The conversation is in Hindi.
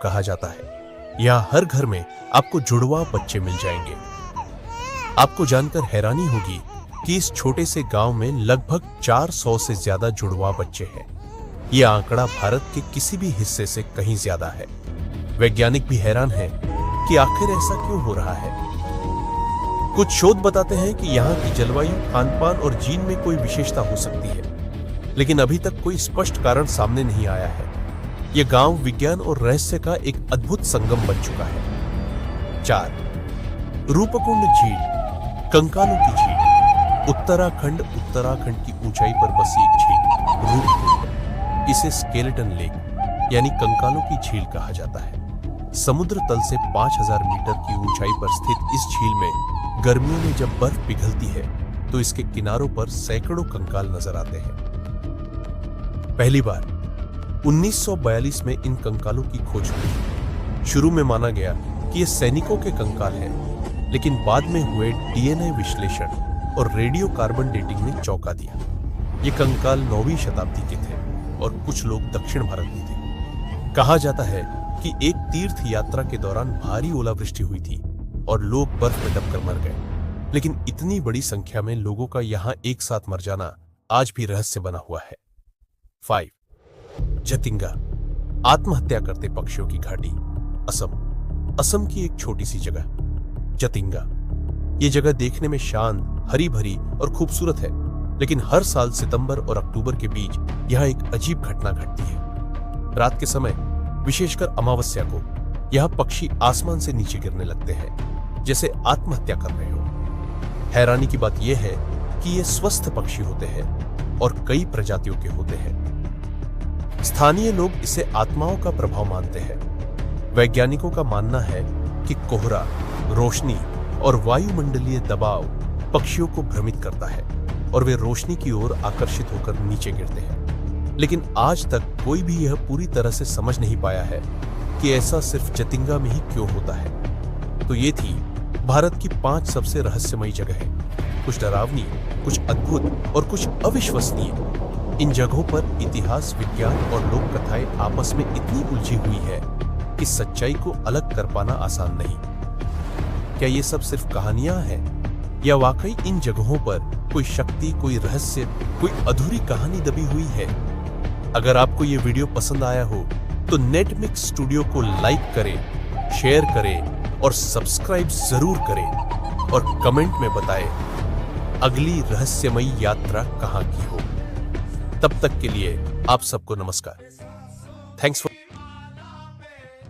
कहा जाता है। यहाँ हर घर में आपको जुड़वा बच्चे मिल जाएंगे। आपको जानकर हैरानी होगी कि इस छोटे से गांव में लगभग 400 से ज्यादा जुड़वा बच्चे हैं। यह आंकड़ा भारत के किसी भी हिस्से से कहीं ज्यादा है। वैज्ञानिक भी हैरान हैं कि आखिर ऐसा क्यों हो रहा है। कुछ शोध बताते हैं कि यहाँ की जलवायु, खानपान और जीन में कोई विशेषता हो सकती है, लेकिन अभी तक कोई स्पष्ट कारण सामने नहीं आया है। यह गांव विज्ञान और रहस्य का एक अद्भुत संगम बन चुका है। 4. रूपकुंड झील, कंकालों की झील। उत्तराखंड की ऊंचाई पर बसी एक झील रूपकुंड। इसे स्केलेटन लेक यानी कंकालों की झील कहा जाता है। समुद्र तल से 5000 मीटर की ऊंचाई पर स्थित इस झील में गर्मियों में जब बर्फ पिघलती है तो इसके किनारों पर सैकड़ों कंकाल नजर आते हैं। पहली बार 1942 में इन कंकालों की खोज हुई। शुरू में माना गया कि ये सैनिकों के कंकाल हैं, लेकिन बाद में हुए डीएनए विश्लेषण और रेडियो कार्बन डेटिंग ने चौंका दिया। ये कंकाल 9वीं शताब्दी के थे और कुछ लोग दक्षिण भारत में थे। कहा जाता है कि एक तीर्थ यात्रा के दौरान भारी ओलावृष्टि हुई थी और लोग बर्फ में दबकर मर गए, लेकिन इतनी बड़ी संख्या में लोगों का यहां एक साथ मर जाना आज भी रहस्य बना हुआ है। 5. जतिंगा, आत्महत्या करते पक्षियों की घाटी, असम की एक छोटी सी जगह जतिंगा। ये जगह देखने में शांत, हरी भरी और खूबसूरत है, लेकिन हर साल सितंबर और अक्टूबर के बीच यहां एक अजीब घटना घटती है। रात के समय, विशेषकर अमावस्या को, यह पक्षी आसमान से नीचे गिरने लगते हैं जैसे आत्महत्या कर रहे हो। हैरानी की बात यह है कि ये स्वस्थ पक्षी होते हैं और कई प्रजातियों के होते हैं। स्थानीय लोग इसे आत्माओं का प्रभाव मानते हैं। वैज्ञानिकों का मानना है कि कोहरा, रोशनी और वायुमंडलीय दबाव पक्षियों को भ्रमित करता है और वे रोशनी की ओर आकर्षित होकर नीचे गिरते हैं। लेकिन आज तक कोई भी यह पूरी तरह से समझ नहीं पाया है कि ऐसा सिर्फ जतिंगा में ही क्यों होता है। तो ये थी भारत की 5 सबसे रहस्यमयी जगहें। कुछ डरावनी, कुछ अद्भुत और कुछ अविश्वसनीय। इन जगहों पर इतिहास, विज्ञान और लोक कथाएं आपस में इतनी उलझी हुई है कि सच्चाई को अलग कर पाना आसान नहीं। क्या ये सब सिर्फ कहानियां हैं या वाकई इन जगहों पर कोई शक्ति, कोई रहस्य, कोई अधूरी कहानी दबी हुई है? अगर आपको ये वीडियो पसंद आया हो तो नेटमिक्स स्टूडियो को लाइक करें, शेयर करें और सब्सक्राइब जरूर करें और कमेंट में बताएं अगली रहस्यमयी यात्रा कहां की हो। तब तक के लिए आप सबको नमस्कार। Thanks for